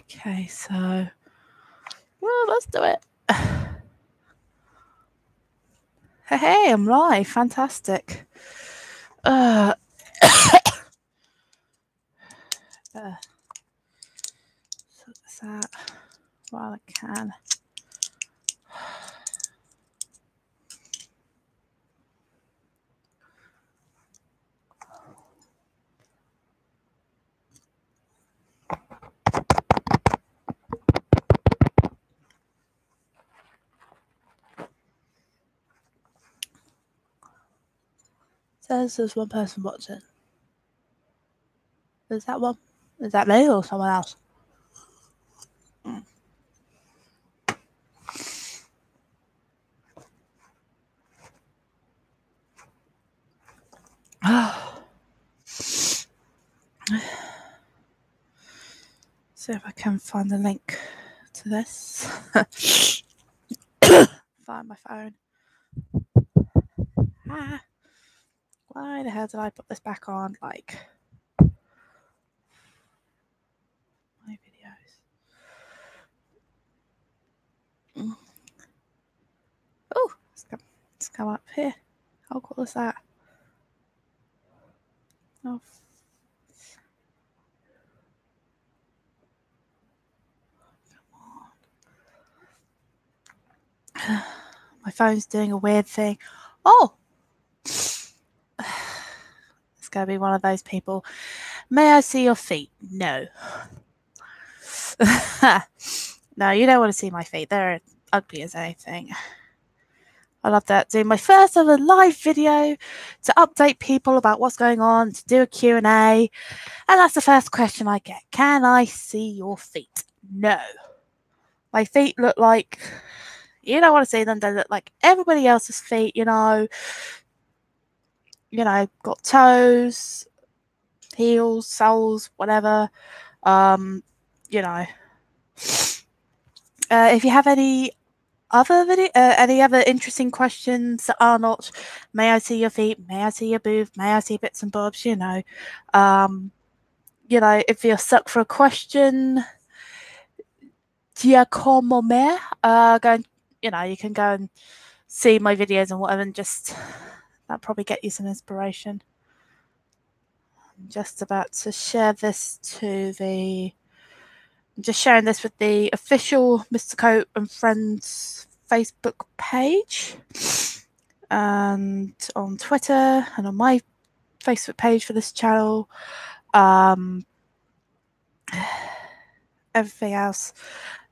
Okay, so let's do it. Hey, I'm live. Fantastic. Sort this out while I can. Says there's one person watching. Is that one? Is that me or someone else? See if I can find the link to this. Find my phone. Why the hell did I put this back on? Like my videos. Oh, let's come up here. How cool is that? Oh. My phone's doing a weird thing. Oh! It's going to be one of those people. May I see your feet? No. No, you don't want to see my feet. They're ugly as anything. I love that. Doing my first ever live video to update people about what's going on, to do a Q&A. And that's the first question I get. Can I see your feet? No. My feet look like... You don't want to see them. They look like everybody else's feet, you know, got toes, heels, soles, whatever. If you have any other interesting questions that are not, may I see your feet? May I see your boob? May I see bits and bobs? If you're stuck for a question, Giacomo Mer, you can go and see my videos and whatever, and just that'll probably get you some inspiration. I'm just about to share this I'm just sharing this with the official Mr. Coat and Friends Facebook page, and on Twitter, and on my Facebook page for this channel. Everything else,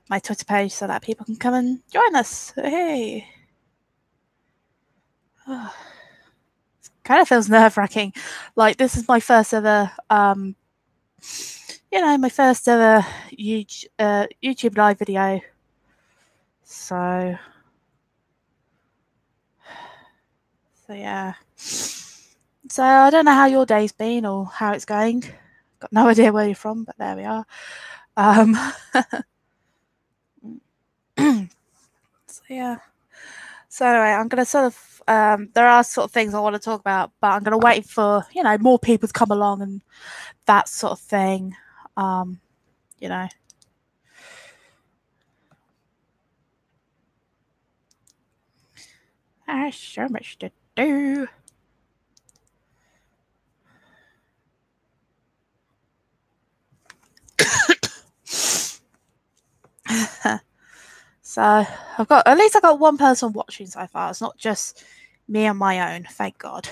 my Twitter page, so that people can come and join us. Hey. Kind of feels nerve-wracking. Like, this is my first ever, my first ever YouTube live video. So yeah. So I don't know how your day's been or how it's going. Got no idea where you're from, but there we are. So yeah. So anyway, I'm going to sort of, there are sort of things I want to talk about, but I'm going to wait for, more people to come along and that sort of thing. There's so much to do. So at least I got one person watching so far. It's not just me on my own, thank God.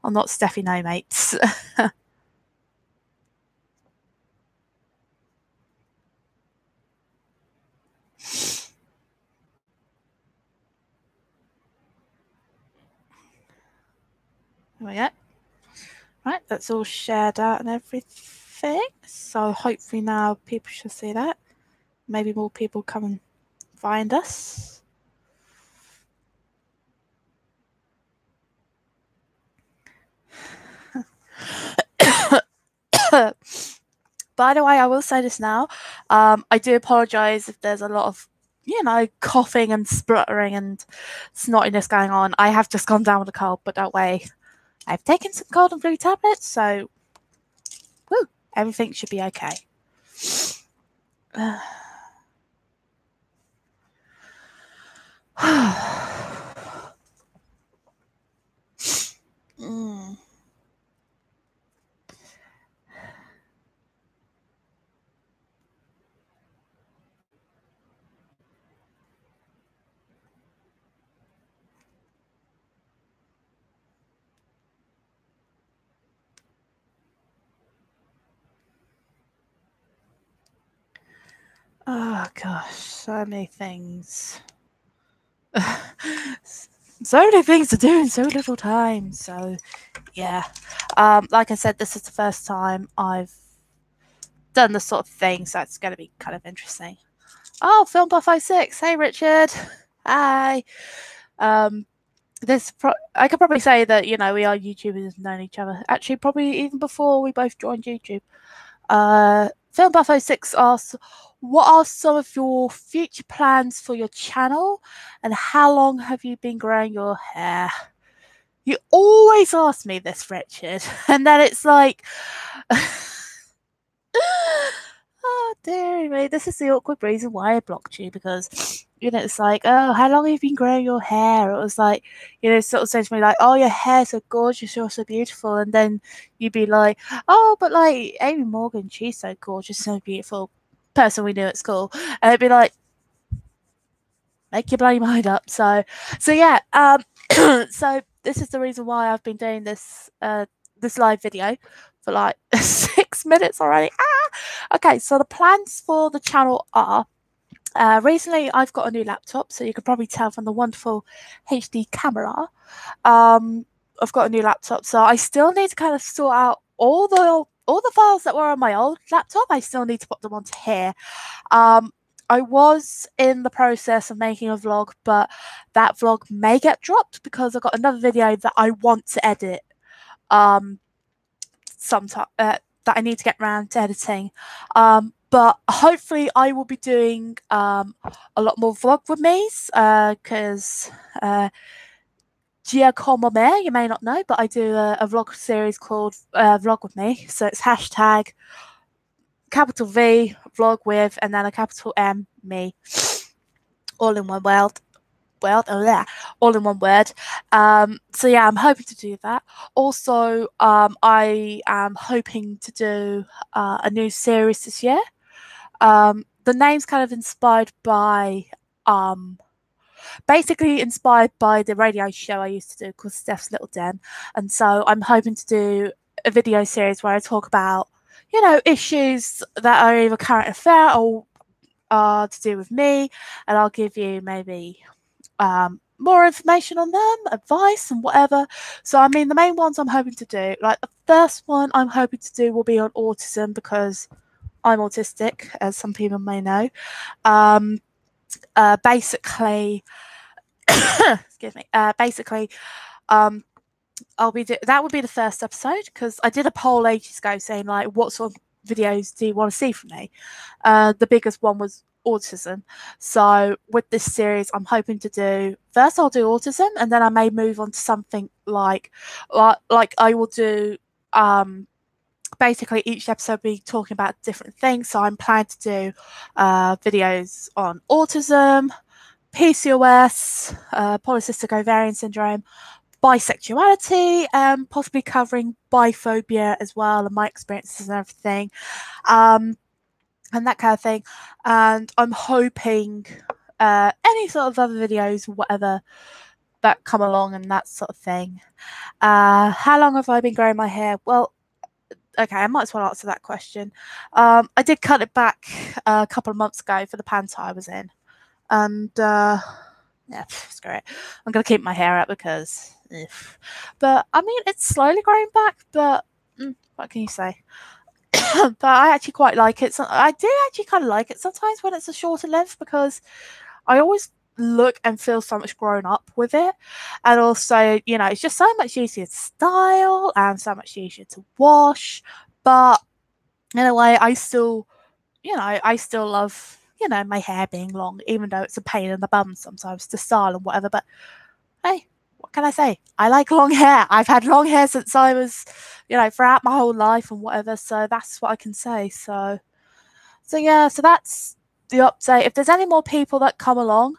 I'm not Steffi No Mates. There we go. Right, that's all shared out and everything. So hopefully now people should see that. Maybe more people come and find us. By the way, I will say this now. I do apologise if there's a lot of, coughing and spluttering and snottiness going on. I have just gone down with a cold, but don't worry. I've taken some cold and flu tablets, so everything should be okay. Oh gosh, so many things. So many things to do in so little time. So yeah, like I said, this is the first time I've done this sort of thing, so it's going to be kind of interesting. Oh, Film Buff 06. Hey, Richard. Hi. I could probably say that, we are YouTubers and known each other. Actually, probably even before we both joined YouTube. Film Buff 06 asks, what are some of your future plans for your channel, and how long have you been growing your hair? You always ask me this, Richard, and then it's like, oh dear me, this is the awkward reason why I blocked you, because it's like, oh, how long have you been growing your hair? It was like, sort of saying to me like, oh, your hair's so gorgeous, you're so beautiful, and then you'd be like, oh, but like Amy Morgan, she's so gorgeous, so beautiful, person we knew at school, and it'd be like, make your bloody mind up. So yeah, so this is the reason why I've been doing this this live video for like 6 minutes already. Okay, so the plans for the channel are, recently I've got a new laptop, so you can probably tell from the wonderful HD camera. I've got a new laptop, so I still need to kind of sort out all the files that were on my old laptop. I still need to put them onto here. I was in the process of making a vlog, but that vlog may get dropped because I've got another video that I want to edit. Sometime that I need to get around to editing. But hopefully I will be doing a lot more vlog with me, because Giacomo Mare, you may not know, but I do a vlog series called Vlog With Me. So it's hashtag capital V vlog with, and then a capital M me, all in one word. All in one word. So yeah, I'm hoping to do that. Also, I am hoping to do a new series this year. The name's kind of inspired by, basically inspired by the radio show I used to do called Steph's Little Den. And so I'm hoping to do a video series where I talk about, issues that are either current affair or to do with me, and I'll give you maybe more information on them, advice and whatever. So I mean, the main ones I'm hoping to do, like the first one I'm hoping to do will be on autism, because I'm autistic, as some people may know. Basically excuse me, that would be the first episode, because I did a poll ages ago saying like, what sort of videos do you want to see from me? The biggest one was autism. So with this series, I'm hoping to do, first I'll do autism, and then I may move on to something like I will do, basically each episode be talking about different things. So I'm planning to do videos on autism, PCOS, polycystic ovarian syndrome, bisexuality, possibly covering biphobia as well, and my experiences and everything, and that kind of thing. And I'm hoping any sort of other videos, whatever, that come along and that sort of thing. How long have I been growing my hair? Well, okay, I might as well answer that question. I did cut it back a couple of months ago for the panto I was in, and yeah, screw it. I'm gonna keep my hair up because, but I mean, it's slowly growing back. But what can you say? But I actually quite like it. So I do actually kind of like it sometimes when it's a shorter length, because I always look and feel so much grown up with it, and also, it's just so much easier to style and so much easier to wash. But in a way, I still love, my hair being long, even though it's a pain in the bum sometimes to style and whatever. But hey, what can I say? I like long hair. I've had long hair since I was, throughout my whole life and whatever. So that's what I can say. So So yeah, so that's the update. If there's any more people that come along,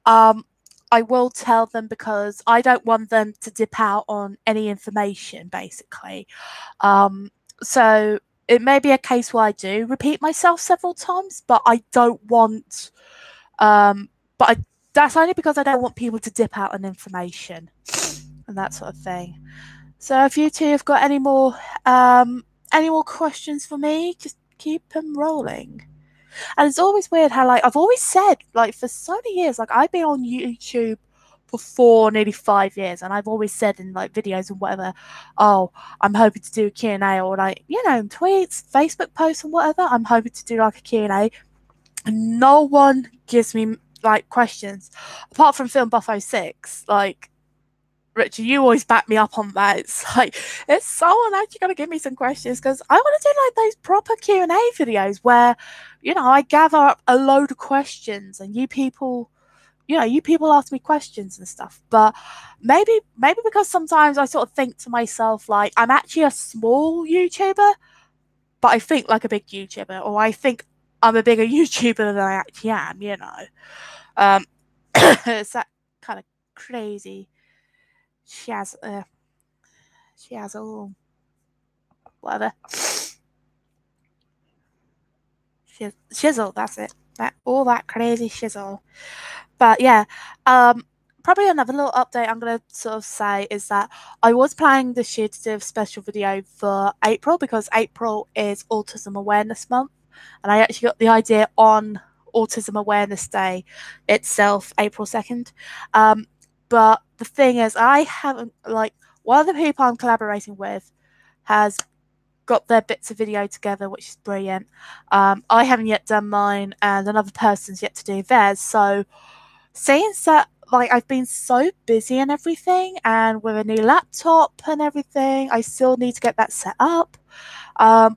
I will tell them because I don't want them to dip out on any information, basically. So it may be a case where I do repeat myself several times, but I don't want, but that's only because I don't want people to dip out on information and that sort of thing. So if you two have got any more questions for me, just keep them rolling. And it's always weird how, like, I've always said, like, for so many years, like, I've been on YouTube for nearly 5 years, and I've always said in, like, videos and whatever, oh, I'm hoping to do a Q&A, or, like, you know, tweets, Facebook posts and whatever, I'm hoping to do, like, a Q&A. And no one gives me, like, questions. Apart from Film Buff 06, like, Richard, you always back me up on that. It's like, it's someone actually going to give me some questions because I want to do like those proper Q&A videos where, you know, I gather up a load of questions and you people ask me questions and stuff. But maybe because sometimes I sort of think to myself, like, I'm actually a small YouTuber, but I think like a big YouTuber, or I think I'm a bigger YouTuber than I actually am, you know. It's that kind of crazy shizzle, whatever. Shizzle, that's it. All that crazy shizzle. But yeah, probably another little update I'm going to sort of say is that I was planning this year to do a special video for April because April is Autism Awareness Month. And I actually got the idea on Autism Awareness Day itself, April 2nd. But the thing is, I haven't, like, one of the people I'm collaborating with has got their bits of video together, which is brilliant. I haven't yet done mine, and another person's yet to do theirs. So, since that, like, I've been so busy and everything, and with a new laptop and everything, I still need to get that set up.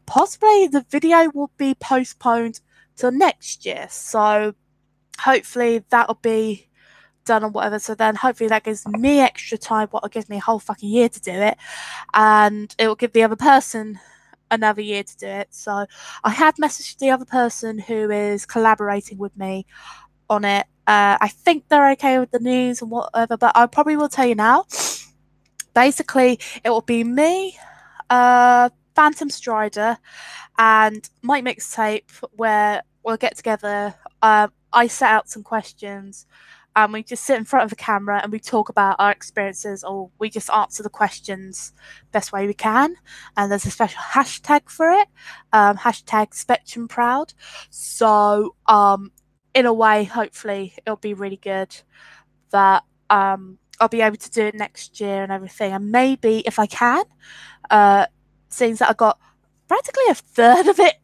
Possibly the video will be postponed till next year. So, hopefully that'll be done or whatever. So then hopefully that gives me extra time, what will give me a whole fucking year to do it. And it will give the other person another year to do it. So I have messaged the other person who is collaborating with me on it. I think they're okay with the news and whatever, but I probably will tell you now. Basically, it will be me, Phantom Strider, and Mike Mixtape, where we'll get together. I set out some questions, and we just sit in front of the camera and we talk about our experiences, or we just answer the questions best way we can. And there's a special hashtag for it, hashtag Spectrum Proud. So, in a way, hopefully, it'll be really good that I'll be able to do it next year and everything. And maybe if I can, seeing that I got practically a third of it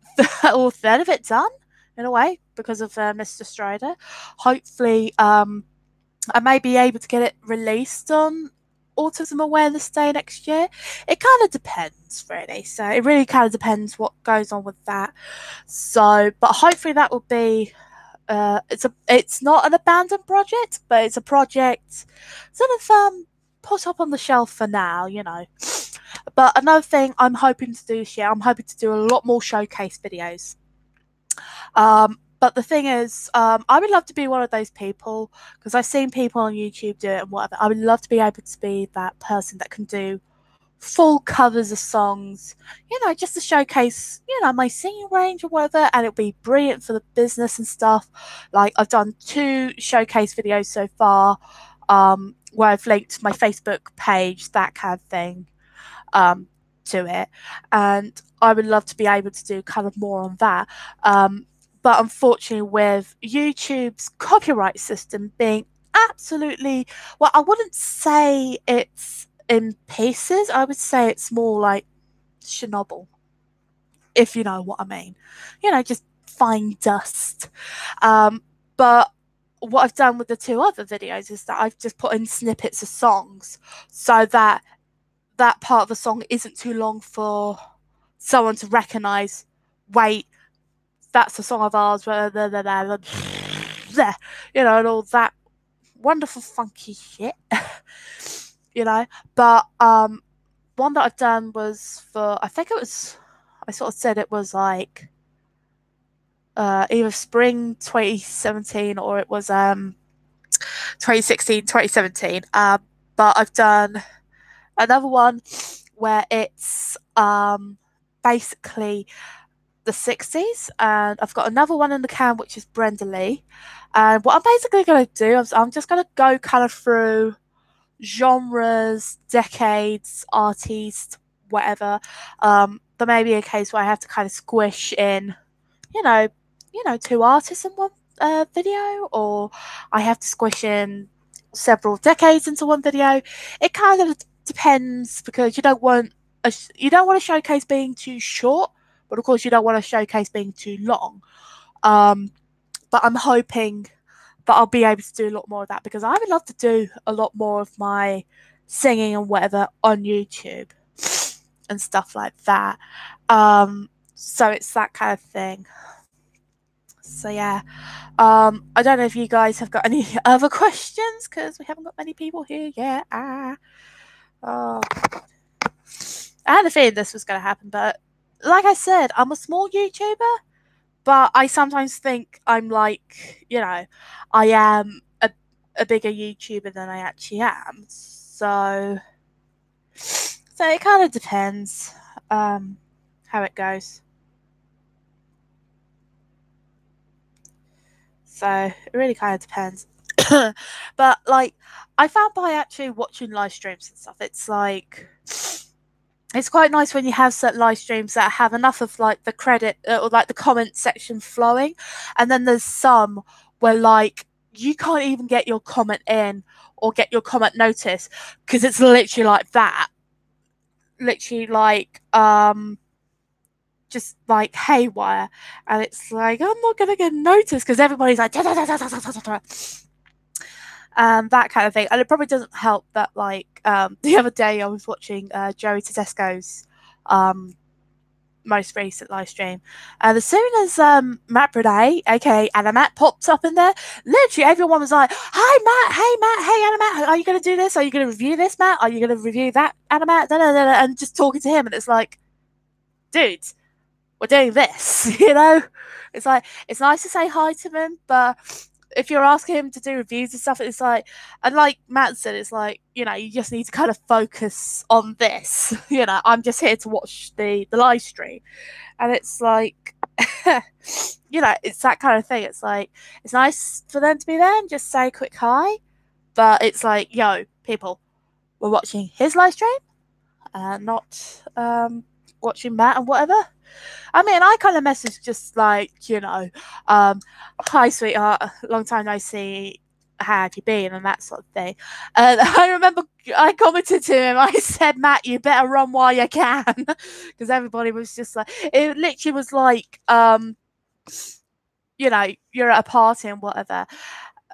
done in a way because of Mr. Strider. Hopefully, I may be able to get it released on Autism Awareness Day next year. It kind of depends, really. So it really kind of depends what goes on with that. So, but hopefully that will be. It's not an abandoned project, but it's a project sort of put up on the shelf for now, you know. But another thing I'm hoping to do this year, I'm hoping to do a lot more showcase videos. But the thing is, I would love to be one of those people because I've seen people on YouTube do it and whatever. I would love to be able to be that person that can do full covers of songs, you know, just to showcase, you know, my singing range or whatever, and it'll be brilliant for the business and stuff. Like, I've done 2 showcase videos so far, where I've linked my Facebook page, that kind of thing, to it, and I would love to be able to do kind of more on that. But unfortunately, with YouTube's copyright system being absolutely, well, I wouldn't say it's in pieces. I would say it's more like Chernobyl, if you know what I mean. You know, just fine dust. But what I've done with the 2 other videos is that I've just put in snippets of songs so that that part of the song isn't too long for someone to recognize, wait, that's a song of ours, you know, and all that wonderful funky shit. You know. But one that I've done was for, I think it was, I sort of said it was like either spring 2017 or it was 2016, 2017. But I've done another one where it's basically the 60s, and I've got another one in the can which is Brenda Lee. And what I'm basically going to do is I'm just going to go kind of through genres, decades, artists, whatever. There may be a case where I have to kind of squish in, you know, two artists in one video, or I have to squish in several decades into one video. It kind of depends, because you don't want to showcase being too short, but of course you don't want to showcase being too long. But I'm hoping that I'll be able to do a lot more of that, because I would love to do a lot more of my singing and whatever on YouTube and stuff like that. So it's that kind of thing. So yeah, I don't know if you guys have got any other questions, because we haven't got many people here yet. Oh, I had a feeling this was going to happen, but like I said, I'm a small YouTuber, but I sometimes think I'm like, I am a bigger YouTuber than I actually am. So it kind of depends how it goes. So it really kind of depends. But like, I found by actually watching live streams and stuff, it's like, it's quite nice when you have certain live streams that have enough of like the credit or like the comment section flowing, and then there's some where like you can't even get your comment in or get your comment noticed, because it's literally like that, literally like just like haywire, and it's like, I'm not gonna get noticed because everybody's like that kind of thing. And it probably doesn't help that like the other day I was watching Joey Tedesco's most recent live stream, and as soon as Matt Brunet, aka Animat, popped up in there, literally everyone was like, "Hi Matt, hey Matt, hey Animat, are you gonna do this? Are you gonna review this, Matt? Are you gonna review that, Animat?" And just talking to him, and it's like, dude, we're doing this, It's like, it's nice to say hi to him, but if you're asking him to do reviews and stuff, it's like, and like Matt said, it's like, you just need to kind of focus on this. I'm just here to watch the live stream. And it's like, it's that kind of thing. It's like, it's nice for them to be there and just say a quick hi. But it's like, yo, people, we're watching his live stream, not watching Matt and whatever. I mean, I kind of message just like, hi, sweetheart, long time no see, how have you been, and that sort of thing. And I remember I commented to him, I said, Matt, you better run while you can, because everybody was just like, it literally was like, you're at a party and whatever,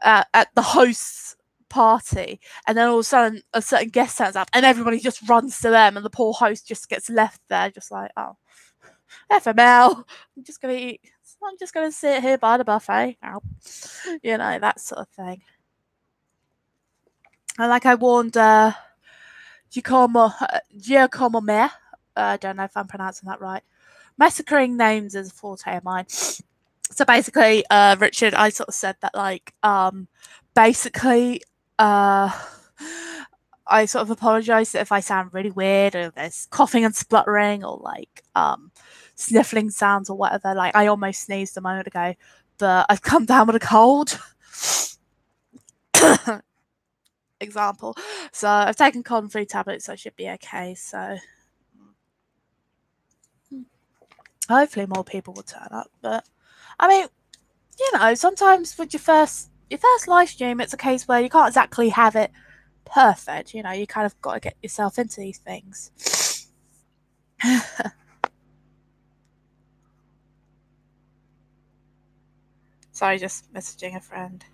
at the host's party, and then all of a sudden a certain guest turns up and everybody just runs to them, and the poor host just gets left there just like, oh, FML, I'm just gonna sit here by the buffet, that sort of thing. And like I warned Giacomo Mer, I don't know if I'm pronouncing that right. Massacring names is a forte of mine. So basically, Richard, I sort of said that like basically I sort of apologize if I sound really weird, or there's coughing and spluttering, or like sniffling sounds or whatever. Like, I almost sneezed a moment ago, but I've come down with a cold. Example. So I've taken cold and flu tablets, so I should be okay. So hopefully more people will turn up. But I mean, sometimes with your first live stream, it's a case where you can't exactly have it perfect. You kind of got to get yourself into these things. Sorry, just messaging a friend.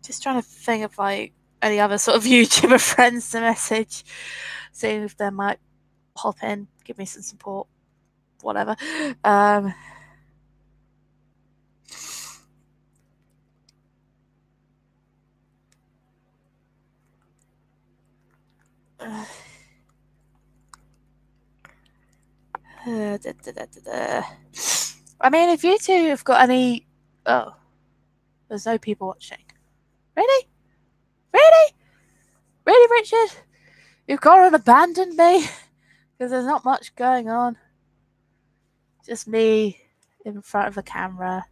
Just trying to think of like any other sort of YouTuber friends to message, seeing if they might pop in, give me some support, whatever. I mean, if you two have got any... Oh, there's no people watching. Really? Really? Really, Richard? You've gone and abandoned me? Because there's not much going on. Just me in front of the camera.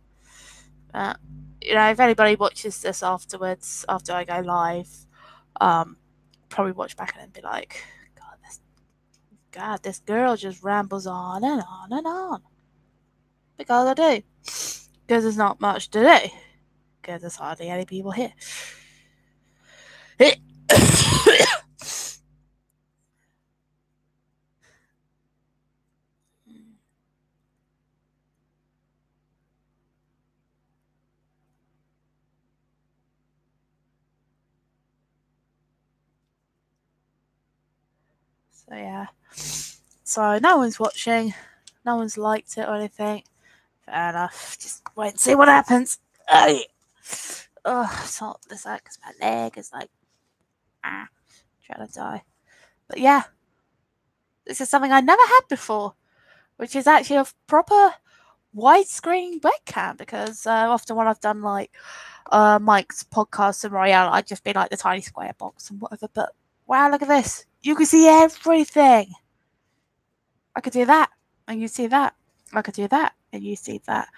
If anybody watches this afterwards, after I go live, probably watch back and be like, this girl just rambles on and on and on. Because I do. Because there's not much to do. Because there's hardly any people here. So yeah. So no one's watching. No one's liked it or anything. Fair enough. Just wait and see what happens. Oh, it's not this because my leg is like trying to die. But yeah, this is something I never had before, which is actually a proper widescreen webcam. Because often when I've done like Mike's podcast and Royale, I'd just be like the tiny square box and whatever. But wow, look at this! You can see everything. I could do that, and you see that. I could do that, and you see that.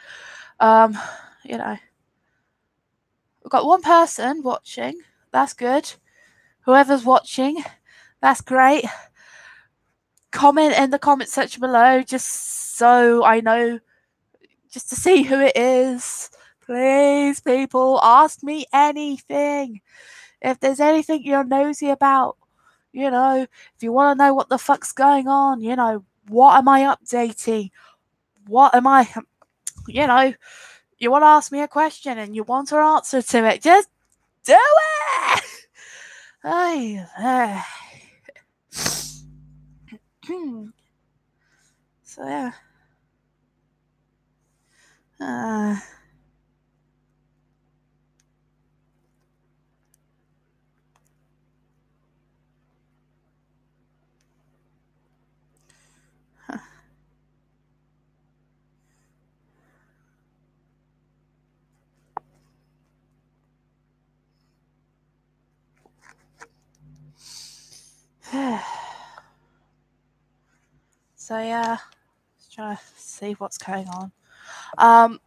We've got one person watching. That's good. Whoever's watching, that's great. Comment in the comment section below just so I know, just to see who it is. Please, people, ask me anything. If there's anything you're nosy about, if you want to know what the fuck's going on, what am I updating? What am I, you want to ask me a question and you want an answer to it, just do it! So yeah. So yeah, let's try to see what's going on. No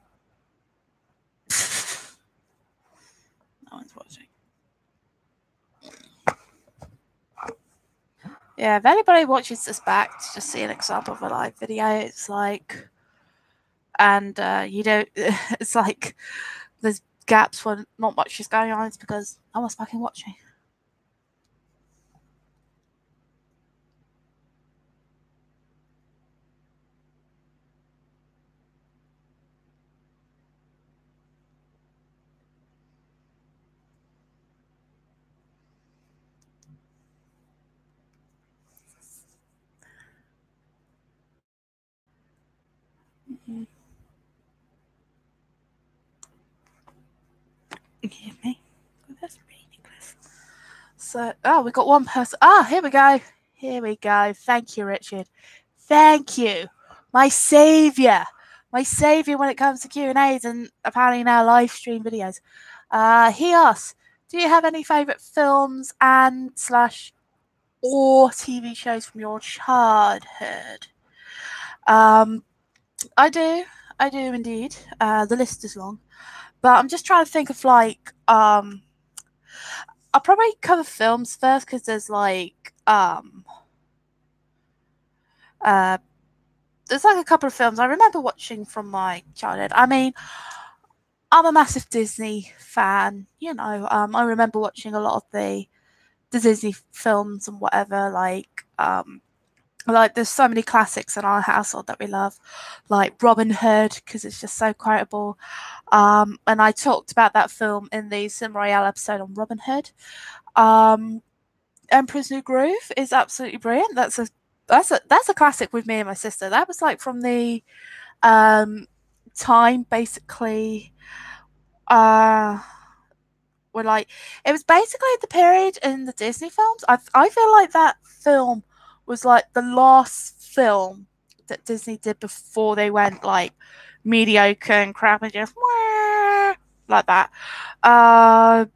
one's watching. Yeah, if anybody watches this back to just see an example of a live video, it's like, and it's like there's gaps when not much is going on. It's because no one's fucking watching. Mm-hmm. Excuse me. That's ridiculous. So, we got one person. Here we go. Here we go. Thank you, Richard. Thank you. My saviour. My saviour when it comes to Q&As and apparently now live stream videos. He asks, do you have any favourite films and / or TV shows from your childhood? I do indeed. The list is long. But I'm just trying to think of I'll probably cover films first because there's there's a couple of films I remember watching from my childhood. I mean, I'm a massive Disney fan. I remember watching a lot of the Disney films and whatever. Like there's so many classics in our household that we love, like Robin Hood because it's just so quotable. And I talked about that film in the Sim Royale episode on Robin Hood. Emperor's New Groove is absolutely brilliant. That's a classic with me and my sister. That was like from the time basically were like, it was basically the period in the Disney films. I feel like that film was like the last film that Disney did before they went like mediocre and crap and just like that. And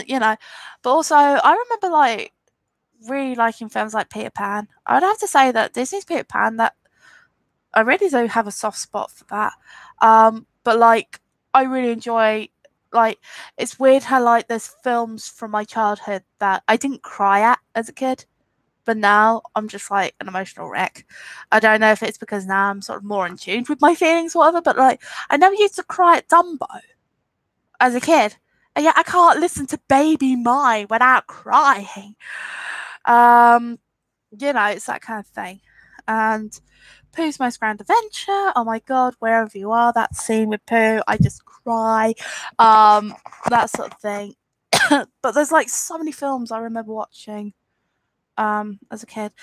you know, but also I remember like really liking films like Peter Pan. I would have to say that Disney's Peter Pan, that I really do have a soft spot for that. But like I really enjoy, like, it's weird how like there's films from my childhood that I didn't cry at as a kid, but now I'm just like an emotional wreck. I don't know if it's because now I'm sort of more in tune with my feelings or whatever, but like I never used to cry at Dumbo as a kid. And yet I can't listen to Baby Mine without crying. Um, it's that kind of thing. And Pooh's Most Grand Adventure, oh my god, wherever you are, that scene with Pooh, I just cry. That sort of thing. But there's like so many films I remember watching as a kid.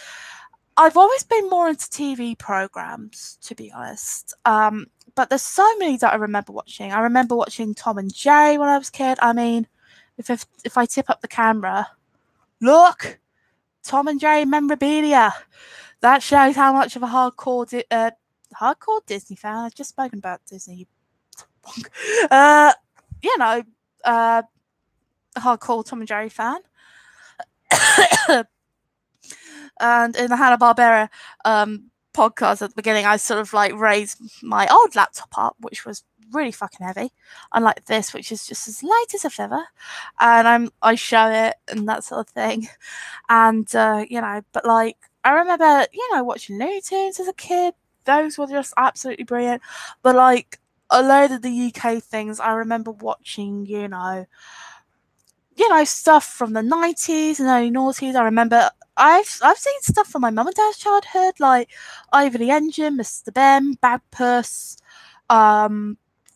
I've always been more into TV programs, to be honest. But there's so many that I remember watching. I remember watching Tom and Jerry when I was a kid. I mean, if I tip up the camera, look, Tom and Jerry memorabilia. That shows how much of a hardcore Disney fan. I've just spoken about Disney. Hardcore Tom and Jerry fan. And in the Hanna-Barbera podcast at the beginning, I sort of like raised my old laptop up, which was really fucking heavy, unlike this, which is just as light as a feather, and I show it and that sort of thing. And but like I remember watching Looney Tunes as a kid. Those were just absolutely brilliant. But like a load of the UK things, I remember watching stuff from the 90s and early noughties. I remember I've seen stuff from my mum and dad's childhood, like Ivor the Engine, Mr. Ben, Bagpuss,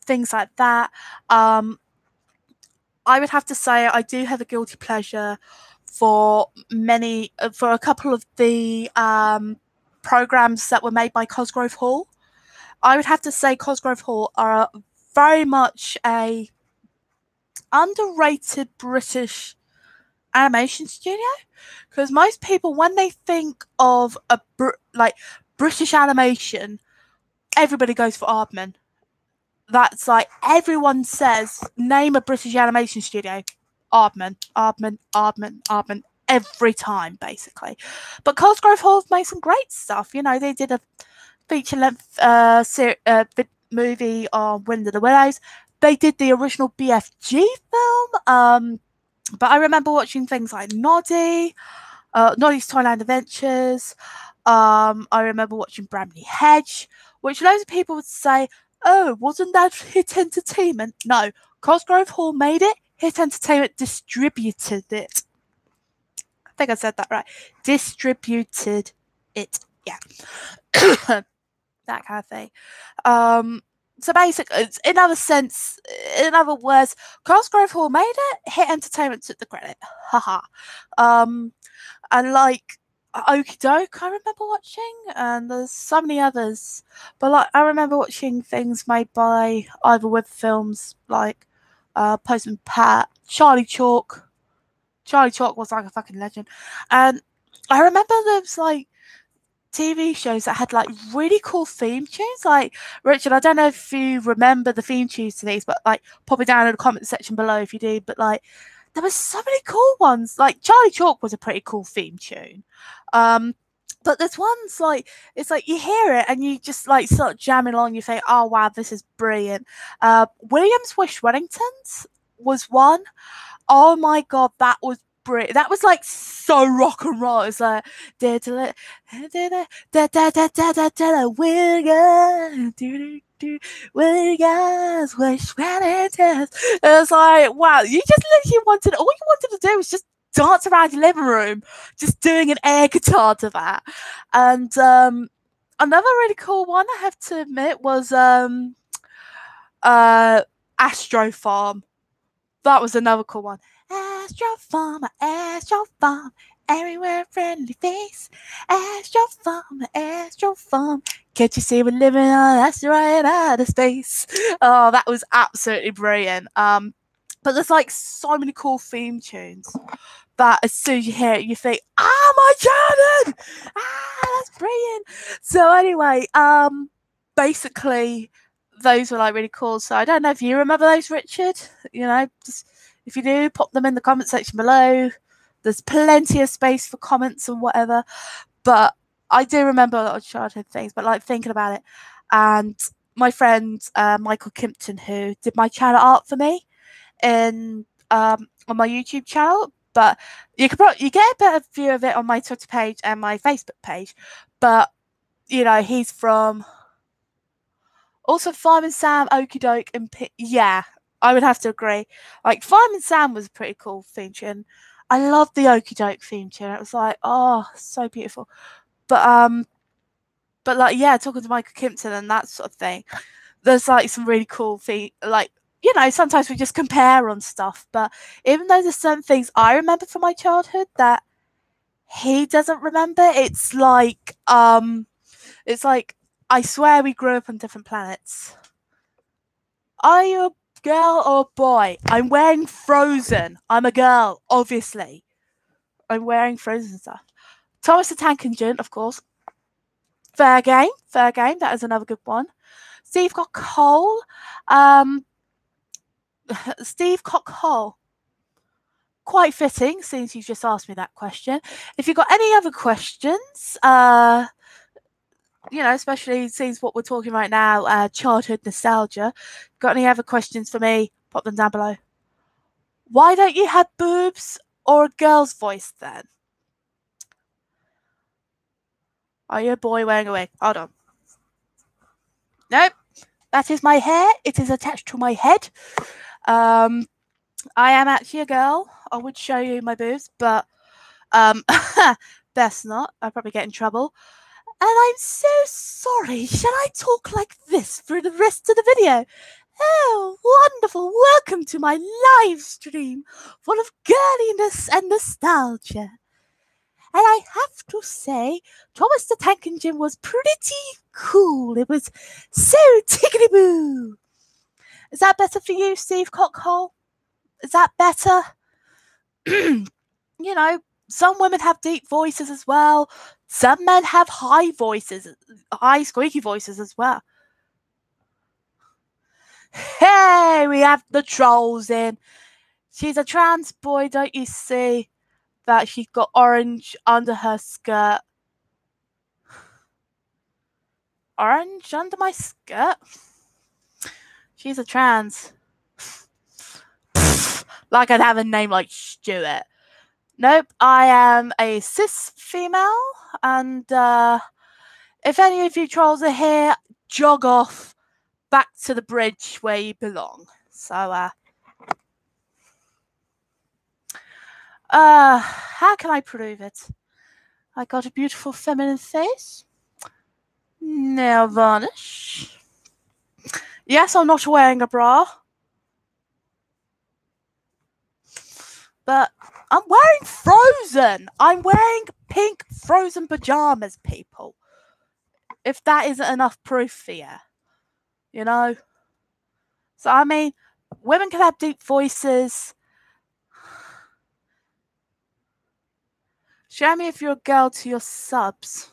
things like that. I would have to say I do have a guilty pleasure for a couple of the programs that were made by Cosgrove Hall. I would have to say Cosgrove Hall are very much a underrated British animation studio, because most people, when they think of British animation, everybody goes for Aardman. That's like everyone says, name a British animation studio, Aardman every time, basically. But Cosgrove Hall made some great stuff. They did a feature-length movie on Wind of the Willows. They did the original BFG film. But I remember watching things like Noddy's Toyland Adventures. I remember watching Bramley Hedge, which loads of people would say, oh, wasn't that Hit Entertainment? No, Cosgrove Hall made it. Hit Entertainment distributed it. I think I said that right. Distributed it. Yeah. That kind of thing. So basically, in other words, Cosgrove Hall made it, Hit Entertainment took the credit. Haha. And like Okie Doke, I remember watching, and there's so many others. But like I remember watching things made by Ivor Webb Films, like Postman Pat, Charlie Chalk. Charlie Chalk was like a fucking legend. And I remember there was like TV shows that had like really cool theme tunes. Like, Richard, I don't know if you remember the theme tunes to these, but like pop it down in the comment section below if you do. But like there was so many cool ones. Like Charlie Chalk was a pretty cool theme tune. But there's ones like, it's like you hear it and you just like start jamming along, you think, oh wow, this is brilliant. Williams Wish Wellingtons was one. Oh my god, that was brilliant. That was like so rock and roll. It's like Williams Wish Wellingtons. It's like, wow, you just literally all you wanted to do was just dance around your living room, just doing an air guitar to that. And another really cool one, I have to admit, was Astro Farm. That was another cool one. Astro Farm, everywhere friendly face. Astro Farm, Can't you see we're living on asteroid outer space? Oh, that was absolutely brilliant. But there's like so many cool theme tunes that as soon as you hear it, you think, my childhood! That's brilliant. So anyway, basically those were like really cool. So I don't know if you remember those, Richard. You know, just if you do, pop them in the comment section below. There's plenty of space for comments and whatever. But I do remember a lot of childhood things, but like thinking about it. And my friend Michael Kimpton, who did my channel art for me in on my YouTube channel, but you get a better view of it on my Twitter page and my Facebook page. But you know, he's from also Fireman Sam, Okie Doke, and yeah, I would have to agree. Like Fireman Sam was a pretty cool theme tune. I loved the Okie Doke theme tune. It was like, oh, so beautiful. But like, yeah, talking to Michael Kimpton and that sort of thing, there's like some really cool thing. Like, you know, sometimes we just compare on stuff, but even though there's certain things I remember from my childhood that he doesn't remember, it's like I swear we grew up on different planets. Are you a girl or a boy? I'm wearing Frozen. I'm a girl, obviously. I'm wearing Frozen stuff. Thomas the Tank Engine, of course. Fair game. That is another good one. Steve Cock-Hole. Steve Cock-Hole. Quite fitting, since you just asked me that question. If you've got any other questions, you know, especially since what we're talking right now, childhood nostalgia, got any other questions for me, pop them down below. Why don't you have boobs or a girl's voice then? Are you a boy wearing a wig? Hold on. Nope. That is my hair. It is attached to my head. I am actually a girl. I would show you my boobs, but best not. I'll probably get in trouble. And I'm so sorry. Shall I talk like this through the rest of the video? Oh, wonderful. Welcome to my live stream full of girliness and nostalgia. And I have to say, Thomas the Tank Engine was pretty cool. It was so tickety-boo. Is that better for you, Steve Cock-Hole? Is that better? You know, some women have deep voices as well. Some men have high voices, high squeaky voices as well. Hey, we have the trolls in. She's a trans boy, don't you see? That she's got orange under her skirt. Orange under my skirt? She's a trans. Like I'd have a name like Stuart. Nope, I am a cis female, and if any of you trolls are here, jog off back to the bridge where you belong. So, how can I prove it? I got a beautiful feminine face. Nail varnish. Yes, I'm not wearing a bra. But I'm wearing Frozen. I'm wearing pink Frozen pajamas, people. If that isn't enough proof for you. You know? So, I mean, women can have deep voices. Show me if you're a girl to your subs.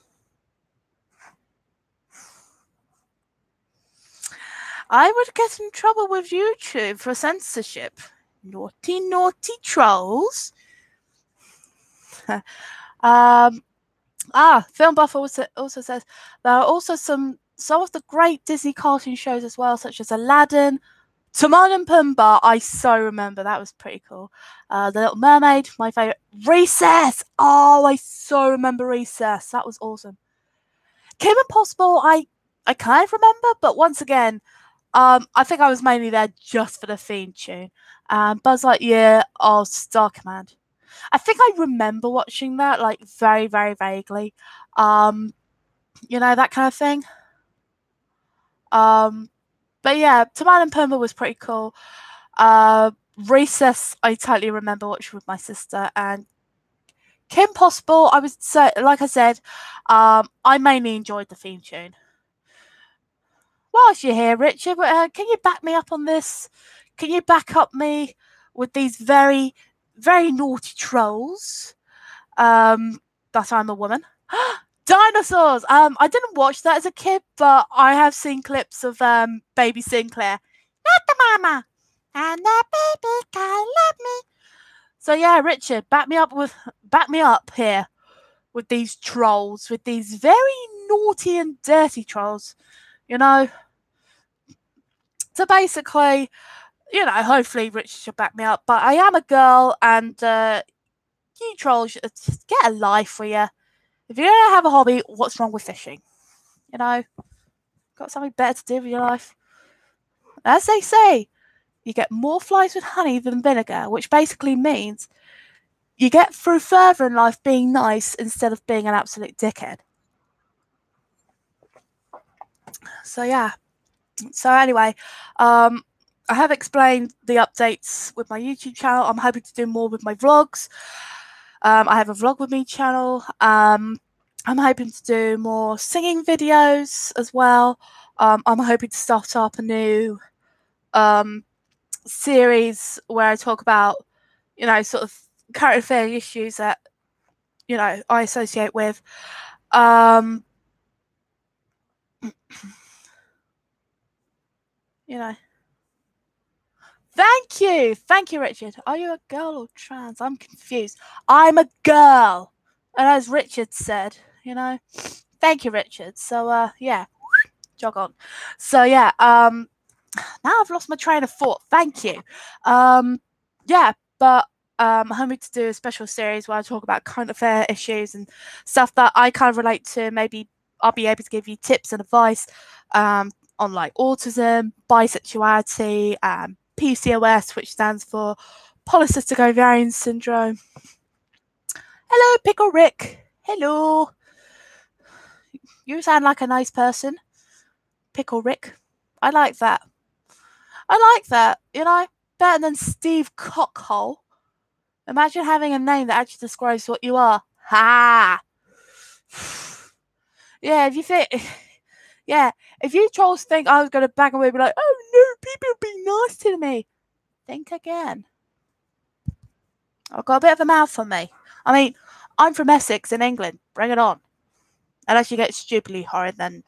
I would get in trouble with YouTube for censorship. Naughty, naughty trolls. Film Buff also says there are also some of the great Disney cartoon shows as well, such as Aladdin, Timon and Pumbaa. I so remember that was pretty cool. The Little Mermaid, my favorite. Recess. Oh, I so remember Recess. That was awesome. Kim Possible, I kind of remember, but once again, I think I was mainly there just for the theme tune. Buzz Lightyear or Star Command. I think I remember watching that, like, very, very vaguely. You know, that kind of thing. But yeah, Timon and Pumbaa was pretty cool. Recess, I totally remember watching with my sister. And Kim Possible, I would say, like I said, I mainly enjoyed the theme tune. whilst you're here, Richard, can you back me up on this? Can you back up me with these very, very naughty trolls? That I'm a woman. Dinosaurs. I didn't watch that as a kid, but I have seen clips of Baby Sinclair. Not the mama, and the baby can love me. So yeah, Richard, back me up here with these trolls, with these very naughty and dirty trolls. You know. So basically, hopefully Richard should back me up. But I am a girl, and you trolls, just get a life for you. If you don't have a hobby, what's wrong with fishing? Got something better to do with your life. As they say, you get more flies with honey than vinegar, which basically means you get through further in life being nice instead of being an absolute dickhead. So yeah. So anyway, I have explained the updates with my YouTube channel. I'm hoping to do more with my vlogs. I have a vlog with me channel. I'm hoping to do more singing videos as well. I'm hoping to start up a new series where I talk about, sort of current affair issues that, I associate with. Thank you, Richard. Are you a girl or trans? I'm confused. I'm a girl, and as Richard said, thank you, Richard. So yeah, jog on. So yeah, now I've lost my train of thought. Thank you. Yeah, but I'm hoping to do a special series where I talk about current affair issues and stuff that I kind of relate to. Maybe I'll be able to give you tips and advice on like autism, bisexuality, PCOS, which stands for polycystic ovarian syndrome. Hello, Pickle Rick. Hello. You sound like a nice person, Pickle Rick. I like that. Better than Steve Cockhole. Imagine having a name that actually describes what you are. Ha! Yeah, if you trolls think I was going to back away and be like, oh no, people be nice to me, think again. I've got a bit of a mouth on me. I mean, I'm from Essex in England. Bring it on. Unless you get stupidly horrid, then,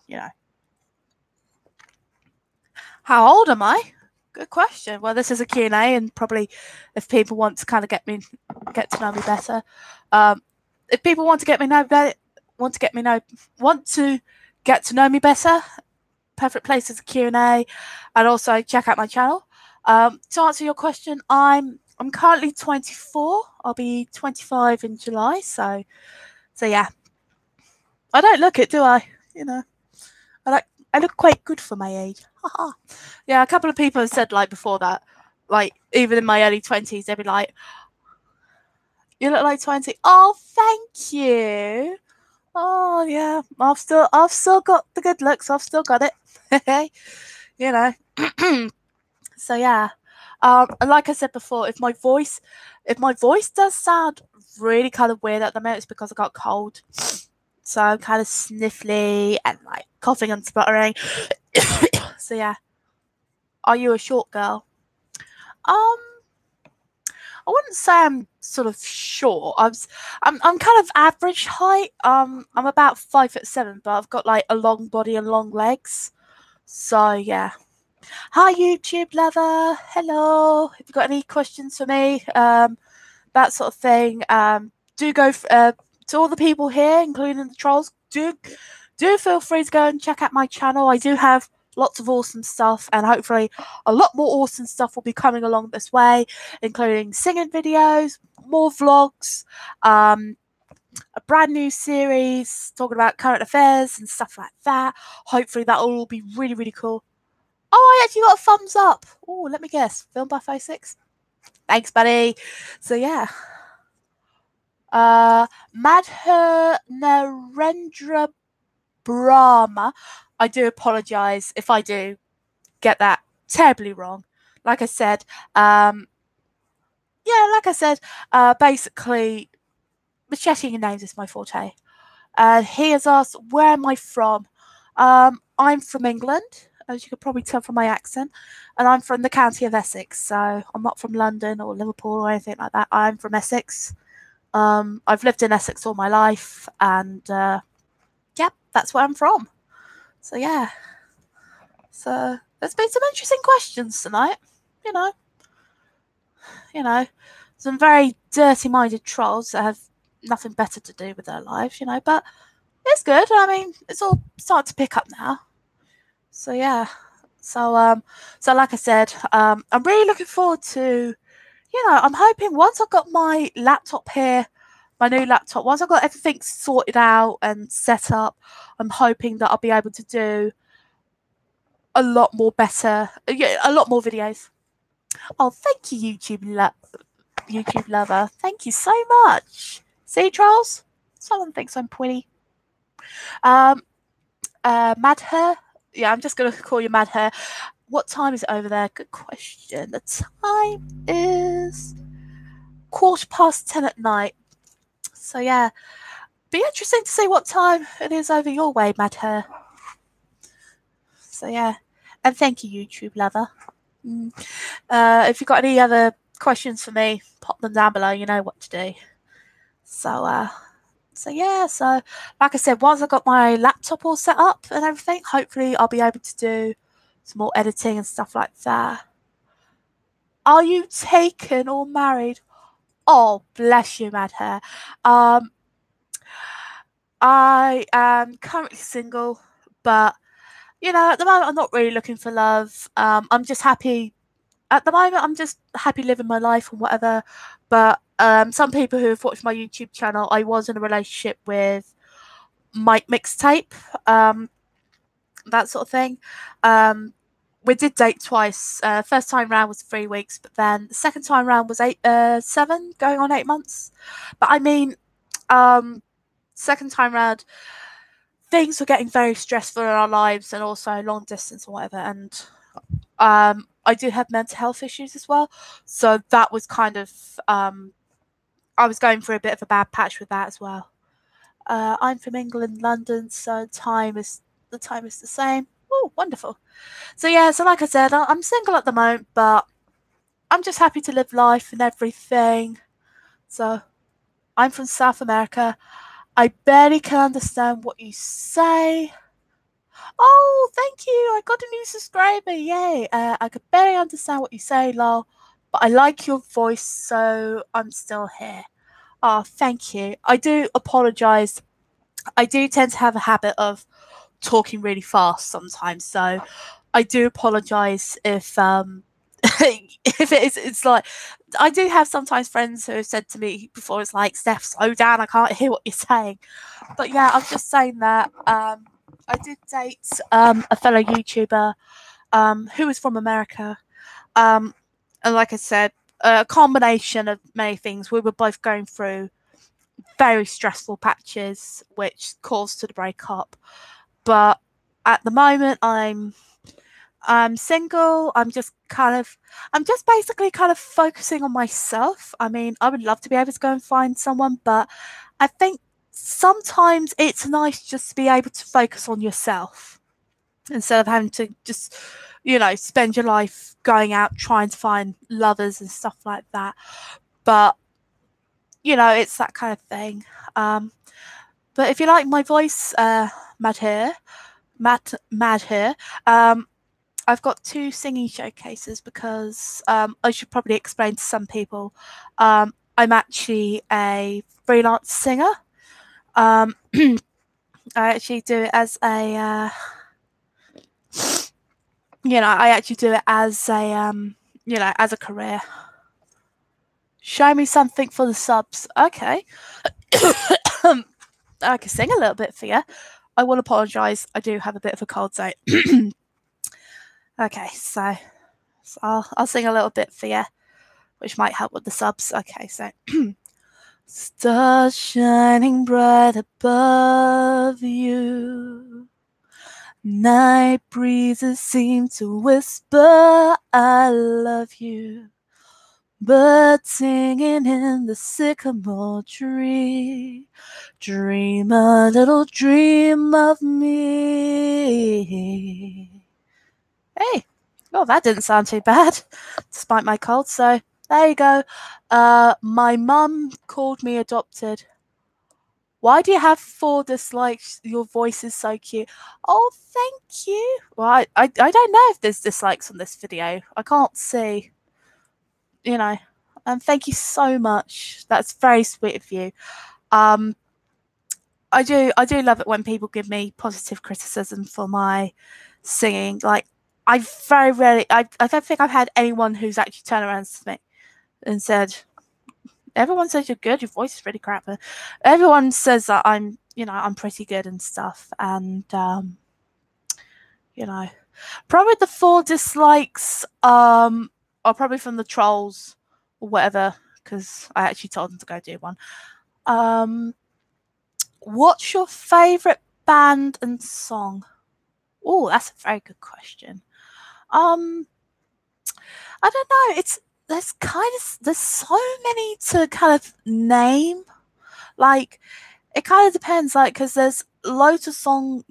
How old am I? Good question. Well, this is a Q&A, and probably if people want to kind of get to know me better, if people want to get to know me better, perfect place is a Q&A, and also check out my channel. To answer your question, I'm currently 24. I'll be 25 in July. So yeah. I don't look it, do I? I look quite good for my age. Yeah, a couple of people have said like before that, like even in my early 20s, they'd be like, "You look like 20." Oh, thank you. Oh yeah, I've still got the good looks. I've still got it. So yeah, and like I said before, if my voice does sound really kind of weird at the moment, it's because I got cold. So I'm kind of sniffly and like coughing and sputtering. So yeah. Are you a short girl? I wouldn't say I'm sort of short. I'm kind of average height. I'm about 5'7", but I've got like a long body and long legs. So yeah. Hi YouTube lover. Hello. Have you got any questions for me? That sort of thing. Do go to all the people here, including the trolls. Do feel free to go and check out my channel. I do have lots of awesome stuff, and hopefully a lot more awesome stuff will be coming along this way, including singing videos, more vlogs, a brand new series talking about current affairs and stuff like that. Hopefully that will all be really, really cool. Oh, I actually got a thumbs up. Oh, let me guess. Film by 56. Thanks, buddy. So yeah. Madhur Narendra Brahma. I do apologise if I do get that terribly wrong. Like I said, basically, macheting names is my forte. He has asked, where am I from? I'm from England. as you could probably tell from my accent. And I'm from the county of Essex, so I'm not from London or Liverpool or anything like that. I'm from Essex. I've lived in Essex all my life, and that's where I'm from. So yeah. So there's been some interesting questions tonight. You know, some very dirty-minded trolls that have nothing better to do with their lives. But it's good. I mean, it's all starting to pick up now. So yeah. So like I said, I'm really looking forward to. I'm hoping once I've got my laptop here, my new laptop, once I've got everything sorted out and set up, I'm hoping that I'll be able to do a lot more videos. Oh, thank you, YouTube lover. Thank you so much. See, Charles? Someone thinks I'm pretty. Madher? Yeah, I'm just going to call you Madher. What time is it over there? Good question. The time is 10:15 at night. So yeah, be interesting to see what time it is over your way, Madher. So yeah, and thank you, YouTube lover. If you've got any other questions for me, pop them down below. You know what to do. So like I said, once I've got my laptop all set up and everything, hopefully I'll be able to do some more editing and stuff like that. Are you taken or married? Oh, bless you, Madher. I am currently single, but at the moment I'm not really looking for love. I'm just happy. At the moment, I'm just happy living my life and whatever. But some people who have watched my YouTube channel, I was in a relationship with Mike Mixtape, that sort of thing. We did date twice. First time round was 3 weeks, but then the second time round was 7, going on 8 months. But I mean, second time round, things were getting very stressful in our lives, and also long distance or whatever. And I do have mental health issues as well, so that was kind of I was going through a bit of a bad patch with that as well. I'm from England, London, so the time is the same. Oh, wonderful. So yeah, so like I said, I'm single at the moment, but I'm just happy to live life and everything. So I'm from South America. I barely can understand what you say. Oh, thank you. I got a new subscriber. Yay. I could barely understand what you say, lol. But I like your voice, so I'm still here. Oh, thank you. I do apologise. I do tend to have a habit of talking really fast sometimes, so I do apologise if if it's like I do have sometimes friends who have said to me before, it's like, Steph, slow down, I can't hear what you're saying. But yeah, I'm just saying that I did date a fellow YouTuber who was from America. And like I said, a combination of many things. We were both going through very stressful patches, which caused to the breakup. But at the moment, I'm single. I'm just basically kind of focusing on myself. I mean, I would love to be able to go and find someone, but I think sometimes it's nice just to be able to focus on yourself instead of having to just, spend your life going out trying to find lovers and stuff like that. But, it's that kind of thing. But if you like my voice, Mad here, I've got 2 singing showcases because I should probably explain to some people. I'm actually a freelance singer. I actually do it as a, I actually do it as a, as a career. Show me something for the subs. Okay. I can sing a little bit for you. I will apologise. I do have a bit of a cold, so. Okay, so I'll sing a little bit for you, which might help with the subs. Okay, so. Stars shining bright above you. Night breezes seem to whisper, I love you. Birds singing in the sycamore tree. Dream a little dream of me. Hey, well, that didn't sound too bad, despite my cold. So there you go. My mum called me adopted. Why do you have 4 dislikes? Your voice is so cute. Oh, thank you. Well, I don't know if there's dislikes on this video. I can't see. You know. And thank you so much. That's very sweet of you. I do love it when people give me positive criticism for my singing. Like I very rarely I don't think I've had anyone who's actually turned around to me and said, everyone says you're good, your voice is really crap. Everyone says that I'm pretty good and stuff. And probably the 4 dislikes are probably from the trolls or whatever, because I actually told them to go do one. What's your favourite band and song? Oh, that's a very good question. I don't know. There's so many to kind of name. Like, it kind of depends. Like, because there's loads of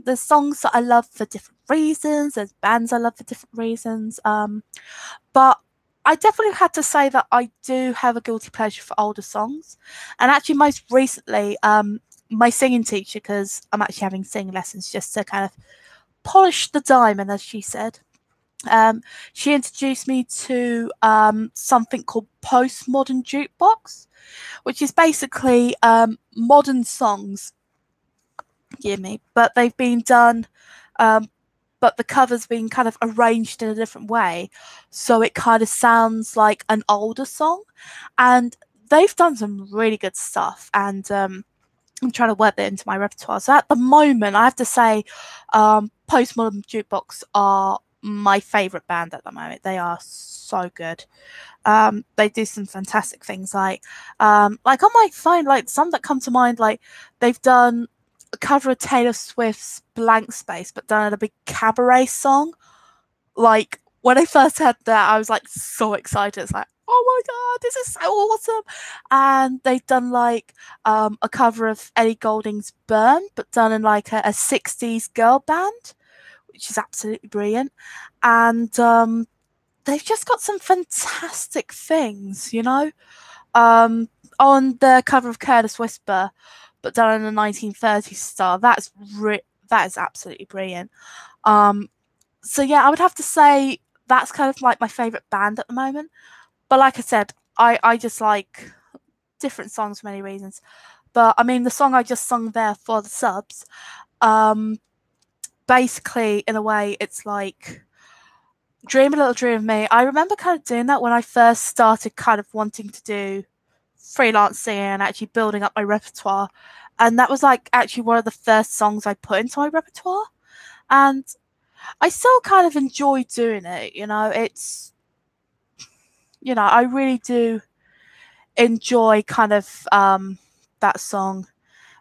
there's songs that I love for different reasons. There's bands I love for different reasons. But I definitely had to say that I do have a guilty pleasure for older songs, and actually, most recently, my singing teacher, because I'm actually having singing lessons just to kind of polish the diamond, as she said. She introduced me to something called postmodern jukebox, which is basically modern songs, but they've been done, but the cover's been kind of arranged in a different way, so it kind of sounds like an older song, and they've done some really good stuff, and I'm trying to work that into my repertoire. So at the moment, I have to say, Postmodern Jukebox are my favourite band at the moment. They are so good. They do some fantastic things, like on my phone, like some that come to mind, like they've done a cover of Taylor Swift's Blank Space, but done a big cabaret song. Like when I first heard that, I was like so excited. It's like, oh my god, this is so awesome. And they've done like a cover of Ellie Goulding's Burn, but done in like a 60s girl band, which is absolutely brilliant. And they've just got some fantastic things, on the cover of Careless Whisper, but done in the 1930s style. That is absolutely brilliant. So yeah, I would have to say that's kind of like my favorite band at the moment. But like I said, I just like different songs for many reasons. But I mean, the song I just sung there for the subs, basically, in a way, it's like Dream a Little Dream of Me. I remember kind of doing that when I first started kind of wanting to do freelance singing and actually building up my repertoire. And that was like actually one of the first songs I put into my repertoire. And I still kind of enjoy doing it, it's, I really do enjoy kind of that song,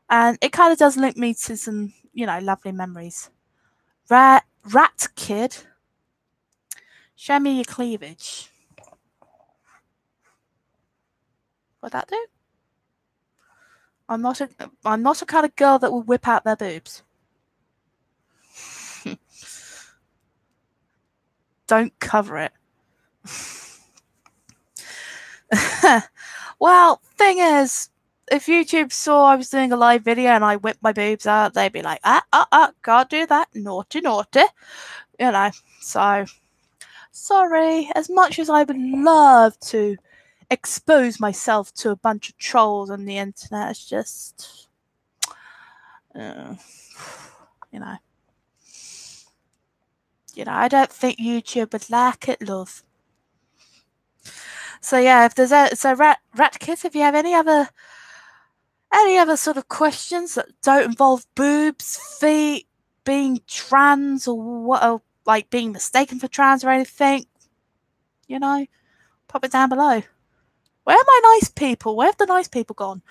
and it kind of does link me to some lovely memories. Rat Kid, show me your cleavage. Would that do? I'm not a kind of girl that will whip out their boobs. Don't cover it. Well, thing is, if YouTube saw I was doing a live video and I whipped my boobs out, they'd be like, can't do that, naughty, so sorry. As much as I would love to expose myself to a bunch of trolls on the internet, it's just, I don't think YouTube would like it, love. So yeah, if there's Rat Kid, if you have any other sort of questions that don't involve boobs, feet, being trans, or what, or like being mistaken for trans or anything, pop it down below. Where are my nice people? Where have the nice people gone?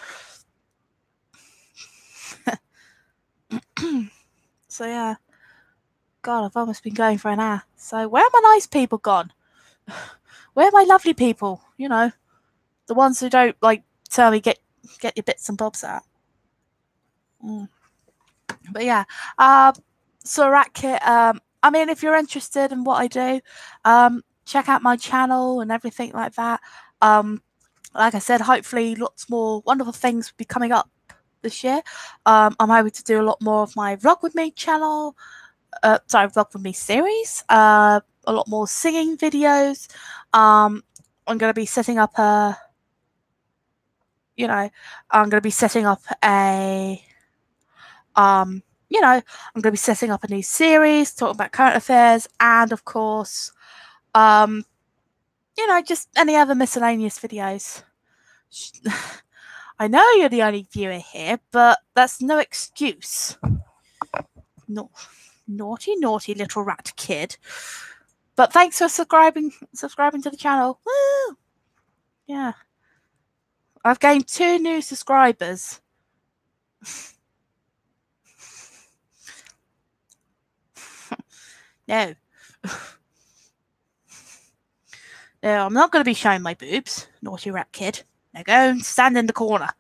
So yeah, God, I've almost been going for an hour. So where are my nice people gone? Where are my lovely people? The ones who don't like tell me get your bits and bobs out. But yeah, so Rat Kit, I mean, if you're interested in what I do, check out my channel and everything like that. Like I said, hopefully lots more wonderful things will be coming up this year. I'm hoping to do a lot more of my Vlog With Me channel. Vlog With Me series. A lot more singing videos. I'm going to be setting up a, I'm going to be setting up a, I'm going to be setting up a new series talking about current affairs and, of course, just any other miscellaneous videos. I know you're the only viewer here, but that's no excuse. No, naughty little rat kid. But thanks for subscribing to the channel. Woo! Yeah. I've gained 2 new subscribers. No. No, I'm not going to be showing my boobs, naughty rat kid. Now go and stand in the corner.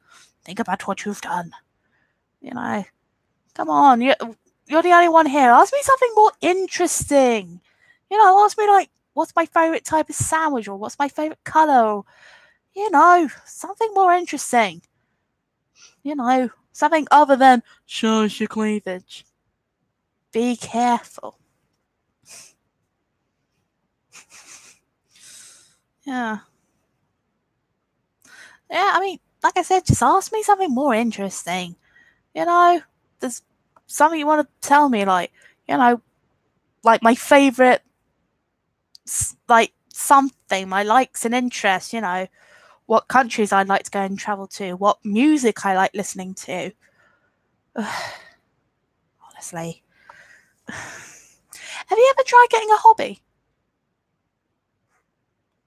Think about what you've done. Come on. You're the only one here. Ask me something more interesting. Ask me, like, what's my favourite type of sandwich, or what's my favourite colour, or, something more interesting. Something other than show us your cleavage. Be careful. Yeah. Yeah, I mean, like I said, just ask me something more interesting. There's something you want to tell me, like my favourite, like, something, my likes and interests, what countries I'd like to go and travel to, what music I like listening to. Honestly. Have you ever tried getting a hobby?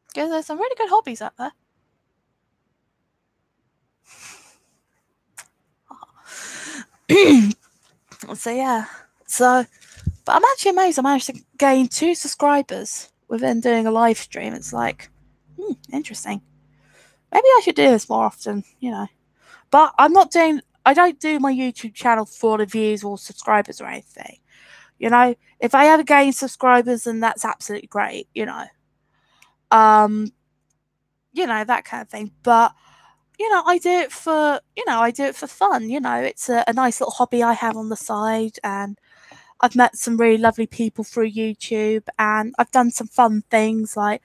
Because there's some really good hobbies out there. So yeah. But I'm actually amazed I managed to gain 2 subscribers within doing a live stream. It's like, interesting. Maybe I should do this more often, But I don't do my YouTube channel for the views or subscribers or anything. If I ever gain subscribers, then that's absolutely great, that kind of thing. But I do it for fun. It's a nice little hobby I have on the side, and I've met some really lovely people through YouTube, and I've done some fun things, like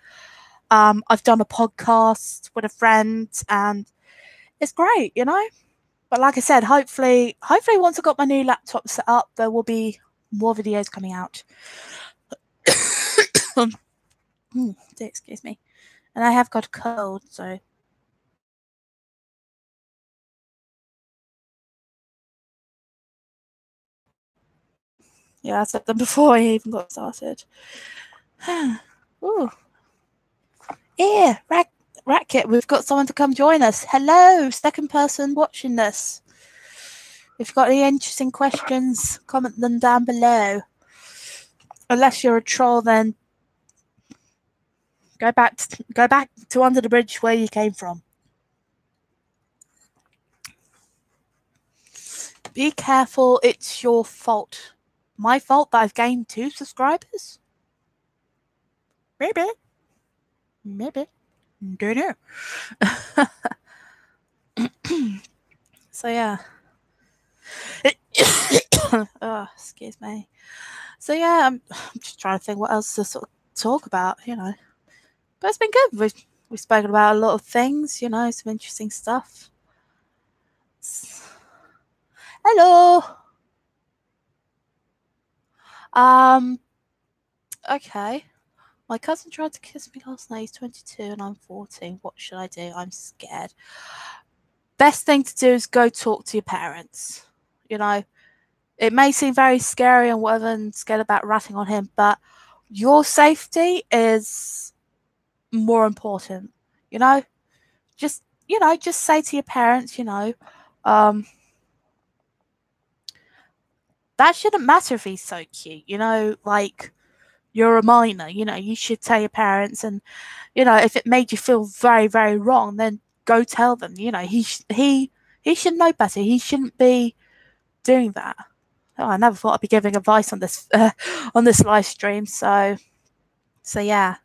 I've done a podcast with a friend, and it's great, But like I said, hopefully once I've got my new laptop set up, there will be more videos coming out. Excuse me. And I have got a cold, so. Yeah, I said them before I even got started. Ooh. Yeah, Ratkit, we've got someone to come join us. Hello, second person watching this. If you've got any interesting questions, comment them down below. Unless you're a troll, then go back to under the bridge where you came from. Be careful, it's your fault. My fault that I've gained 2 subscribers? Maybe. Don't know. So yeah. Oh, excuse me. So yeah, I'm just trying to think what else to sort of talk about, But it's been good. We've spoken about a lot of things, some interesting stuff. Hello. Okay. My cousin tried to kiss me last night. He's 22 and I'm 14. What should I do? I'm scared. Best thing to do is go talk to your parents. It may seem very scary and whatever, and scared about ratting on him, but your safety is more important. Just say to your parents, that shouldn't matter if he's so cute. Like, you're a minor. You should tell your parents, and if it made you feel very, very wrong, then go tell them. He should know better. He shouldn't be doing that. I never thought I'd be giving advice on this live stream. So yeah.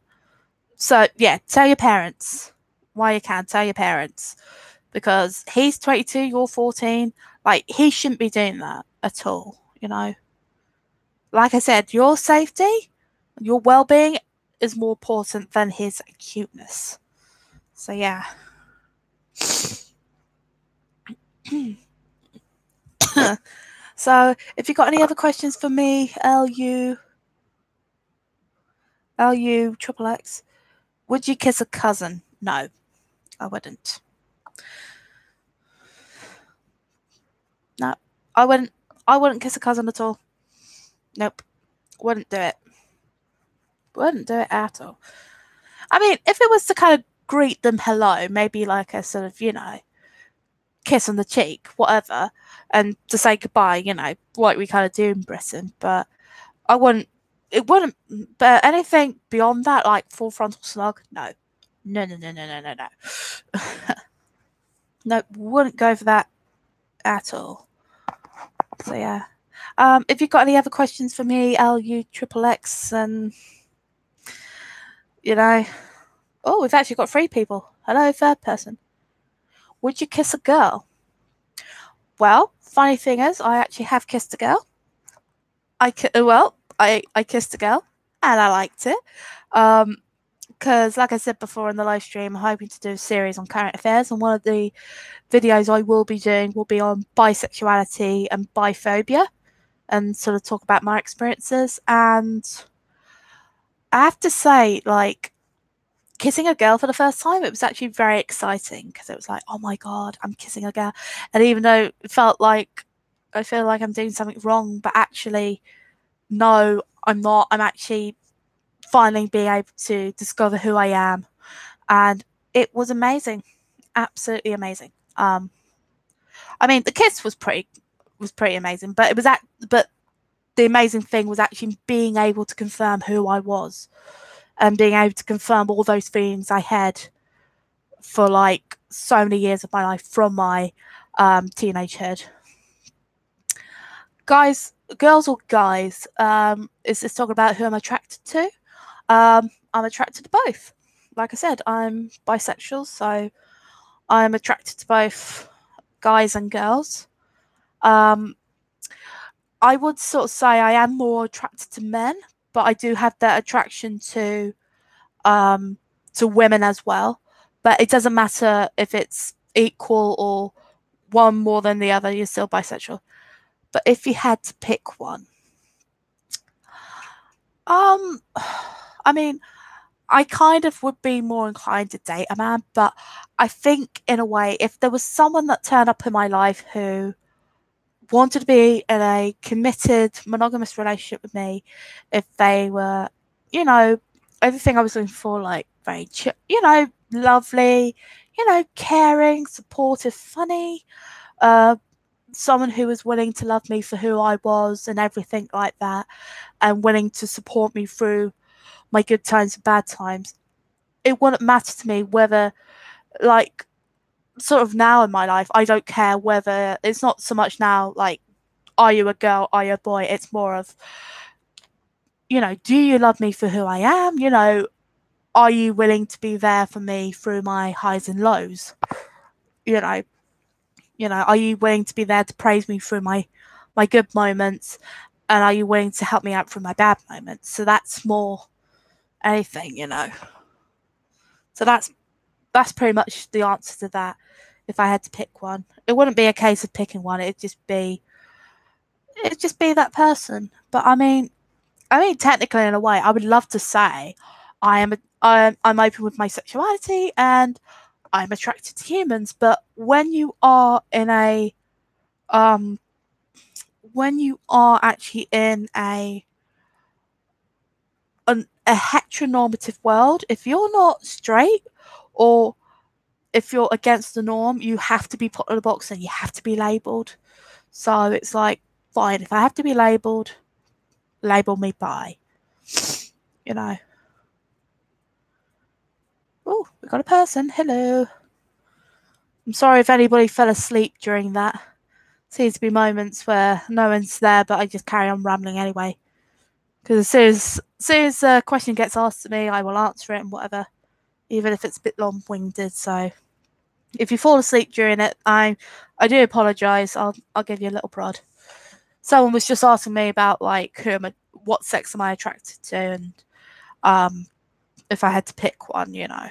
So yeah, tell your parents why you can. Tell your parents, because he's 22, you're 14. Like, he shouldn't be doing that at all. Like I said, your safety, your well-being is more important than his cuteness. So yeah. So if you've got any other questions for me, LU triple X, would you kiss a cousin? No, I wouldn't. No, I wouldn't kiss a cousin at all. Nope, wouldn't do it. Wouldn't do it at all. I mean, if it was to kind of greet them hello, maybe like a sort of, kiss on the cheek, whatever, and to say goodbye, like we kind of do in Britain. But I wouldn't. It wouldn't. But anything beyond that, like full frontal slug, no. No. No, wouldn't go for that at all. So yeah. If you've got any other questions for me, LU triple X, and oh, we've actually got 3 people. Hello, third person. Would you kiss a girl? Well, funny thing is, I actually have kissed a girl. I kissed a girl, and I liked it. Because, like I said before in the live stream, I'm hoping to do a series on current affairs, and one of the videos I will be doing will be on bisexuality and biphobia, and sort of talk about my experiences. And I have to say, like, kissing a girl for the first time, it was actually very exciting, because it was like, oh my god, I'm kissing a girl. And even though it felt like I feel like I'm doing something wrong, but actually, no, I'm not. I'm actually finally being able to discover who I am, and it was amazing, absolutely amazing. I mean, the kiss was pretty amazing, but but the amazing thing was actually being able to confirm who I was, and being able to confirm all those feelings I had for like so many years of my life from my teenagehood. Girls or guys? Is this talking about who I'm attracted to? I'm attracted to both. Like I said, I'm bisexual, so I'm attracted to both guys and girls. I would sort of say I am more attracted to men, but I do have that attraction to women as well. But it doesn't matter if it's equal or one more than the other, you're still bisexual. But if you had to pick one, I mean, I kind of would be more inclined to date a man, but I think in a way, if there was someone that turned up in my life who wanted to be in a committed monogamous relationship with me, if they were, everything I was looking for, like very, lovely, caring, supportive, funny, someone who was willing to love me for who I was and everything like that, and willing to support me through my good times and bad times. It wouldn't matter to me whether, like, sort of now in my life, I don't care whether it's not so much now, like, are you a girl, are you a boy? It's more of, do you love me for who I am? Are you willing to be there for me through my highs and lows? Are you willing to be there to praise me through my good moments, and are you willing to help me out through my bad moments? So that's more anything. So that's pretty much the answer to that. If I had to pick one, it wouldn't be a case of picking one. It'd just be that person. But I mean, technically, in a way, I would love to say I'm open with my sexuality and I'm attracted to humans. But when you are actually in a heteronormative world, if you're not straight or if you're against the norm, you have to be put in a box and you have to be labelled. So it's like, fine, if I have to be labelled, label me bi. Oh, we got a person. Hello. I'm sorry if anybody fell asleep during that. seems to be moments where no one's there, but I just carry on rambling anyway. Because as soon as a question gets asked to me, I will answer it and whatever, even if it's a bit long-winded. So if you fall asleep during it, I do apologise. I'll give you a little prod. Someone was just asking me about like what sex am I attracted to, and if I had to pick one, you know.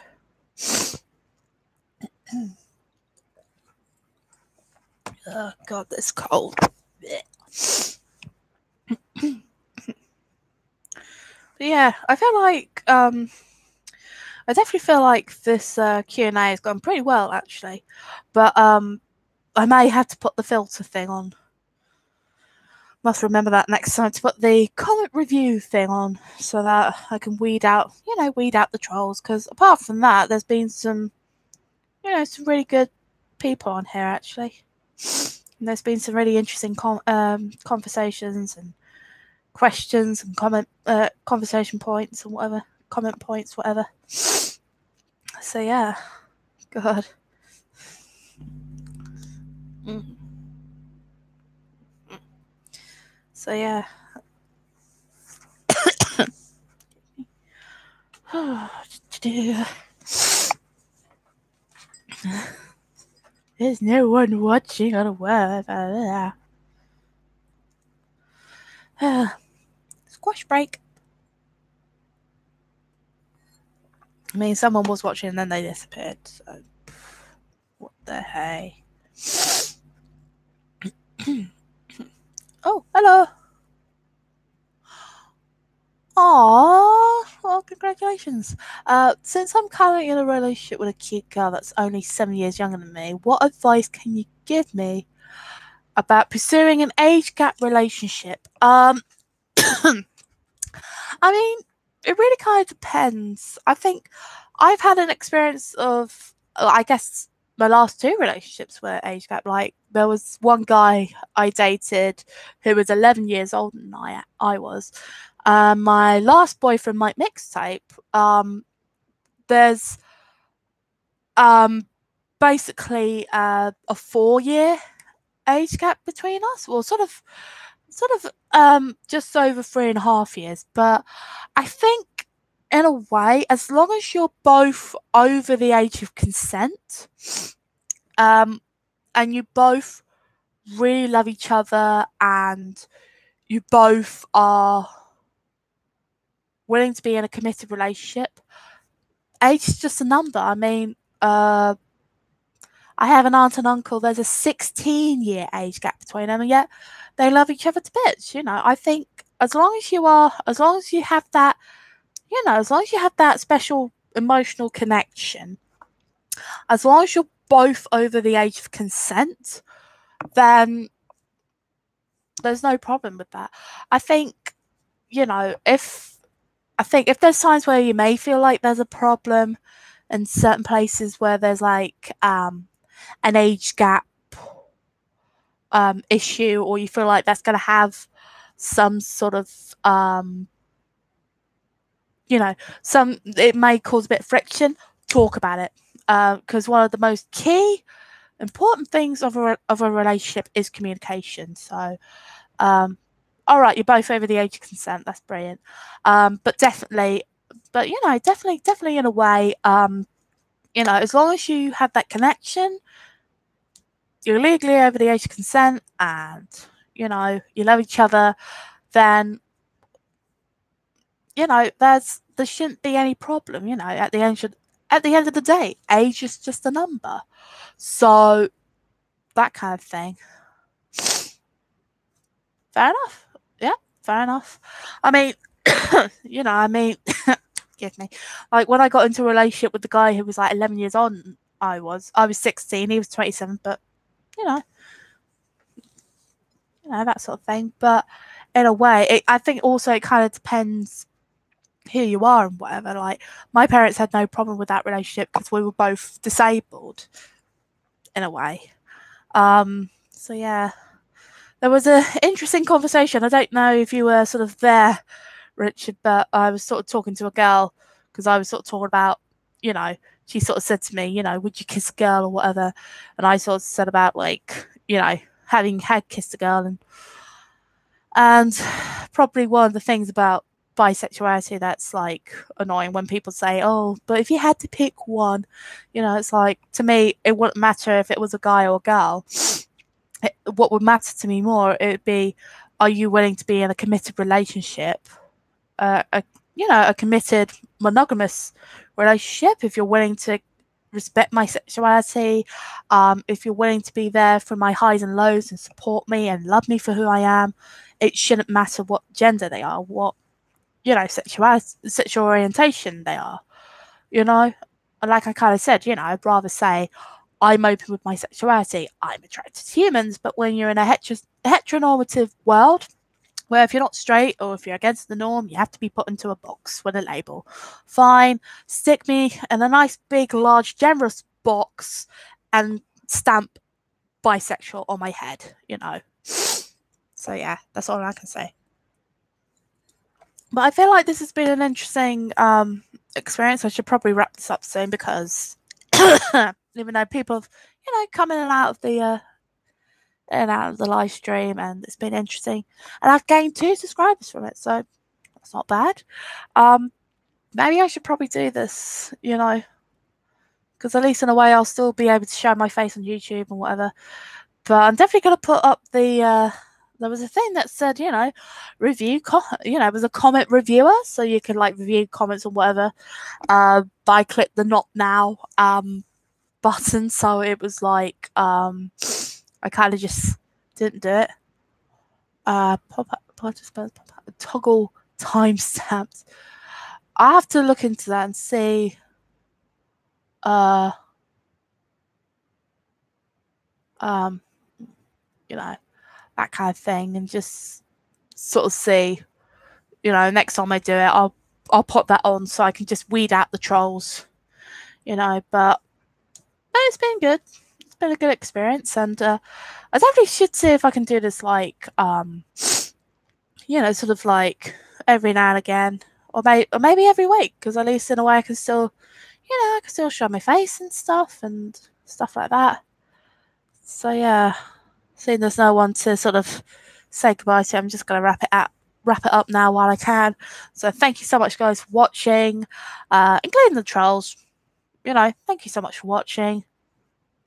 Oh God, this cold. But yeah, I feel like I definitely feel like this Q&A has gone pretty well actually, but I may have to put the filter thing on. Must remember that next time to put the comment review thing on so that I can weed out the trolls. Because apart from that, there's been some really good people on here actually. And there's been some really interesting conversations and questions and conversation points and whatever, comment points, whatever. So yeah, God. So yeah. There's no one watching on a web. Squash break. I mean, someone was watching and then they disappeared. So, what the hey? Oh, hello. Aww, well, congratulations. Since I'm currently in a relationship with a cute girl that's only 7 years younger than me, what advice can you give me about pursuing an age gap relationship? I mean, it really kind of depends. I think I've had an experience of, I guess, my last 2 relationships were age gap. Like, there was one guy I dated who was 11 years older than I was. My last boyfriend, Mike Mixtape, there's basically a 4-year age gap between us. Well, sort of just over 3.5 years. But I think in a way, as long as you're both over the age of consent, and you both really love each other and you both are willing to be in a committed relationship, age is just a number. I mean, I have an aunt and uncle, there's a 16-year age gap between them, and yet they love each other to bits. You know, I think as long as you have that, as long as you have that special emotional connection, as long as you're both over the age of consent, then there's no problem with that. I think, if there's times where you may feel like there's a problem in certain places where there's like an age gap issue, or you feel like that's going to have some sort of it may cause a bit of friction, talk about it, because one of the most key important things of a relationship is communication. So all right, you're both over the age of consent, that's brilliant. But definitely in a way, as long as you have that connection, you're legally over the age of consent, and you love each other, then there shouldn't be any problem. At the end of the day, age is just a number. So that kind of thing. Fair enough. Yeah, fair enough. I mean, excuse me. Like, when I got into a relationship with the guy who was like 11 years on, I was 16, he was 27, but that sort of thing. But in a way, I think also it kind of depends who you are and whatever. Like, my parents had no problem with that relationship because we were both disabled in a way. So yeah, there was an interesting conversation. I don't know if you were sort of there, Richard, but I was sort of talking to a girl because I was sort of talking about, she sort of said to me, would you kiss a girl or whatever? And I sort of said about, like, having had kissed a girl, and probably one of the things about bisexuality that's like annoying when people say, oh, but if you had to pick one, you know, it's like, to me, it wouldn't matter if it was a guy or a girl. What would matter to me more, it would be, are you willing to be in a committed relationship, a committed monogamous relationship? If you're willing to respect my sexuality, if you're willing to be there for my highs and lows and support me and love me for who I am, it shouldn't matter what gender they are, what, you know, sexual orientation they are, you know. Like I kind of said, you know, I'd rather say I'm open with my sexuality, I'm attracted to humans, but when you're in a heteronormative world, where if you're not straight or if you're against the norm, you have to be put into a box with a label. Fine, stick me in a nice, big, large, generous box and stamp bisexual on my head, you know. So yeah, that's all I can say. But I feel like this has been an interesting experience. I should probably wrap this up soon because even though people have, you know, come in and out of the live stream, and it's been interesting, and I've gained 2 subscribers from it, so that's not bad. Maybe I should probably do this, you know, because at least in a way I'll still be able to show my face on YouTube and whatever. But I'm definitely going to put up the. There was a thing that said, you know, review. It was a comment reviewer, so you can like review comments or whatever. But I clicked the not now button, so it was like I kind of just didn't do it. Participants toggle timestamps. I have to look into that and see. You know, that kind of thing, and just sort of see, you know, next time I do it, I'll put that on so I can just weed out the trolls, you know. But it's been good. It's been a good experience, and I definitely should see if I can do this, like, you know, sort of like every now and again, or maybe every week, because at least in a way I can still, you know, I can still show my face and stuff like that. So yeah, seeing there's no one to sort of say goodbye to, I'm just going to wrap it up now while I can. So thank you so much, guys, for watching, including the trolls. You know, thank you so much for watching,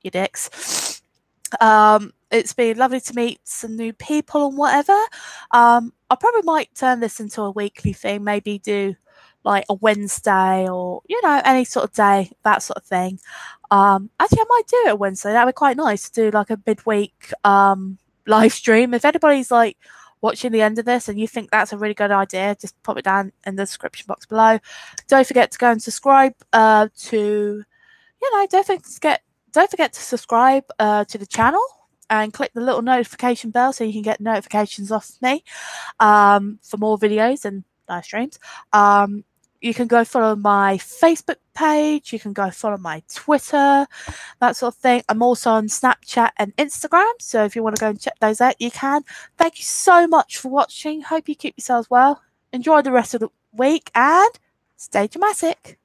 you dicks. It's been lovely to meet some new people and whatever. I probably might turn this into a weekly thing, maybe do like a Wednesday or, you know, any sort of day, that sort of thing. Actually, I might do it Wednesday. That would be quite nice to do like a midweek live stream. If anybody's like watching the end of this and you think that's a really good idea, just pop it down in the description box below. Don't forget to go and subscribe to, you know, don't forget to subscribe to the channel and click the little notification bell so you can get notifications off me for more videos and live streams. You can go follow my Facebook page. You can go follow my Twitter, that sort of thing. I'm also on Snapchat and Instagram. So if you want to go and check those out, you can. Thank you so much for watching. Hope you keep yourselves well. Enjoy the rest of the week and stay dramatic.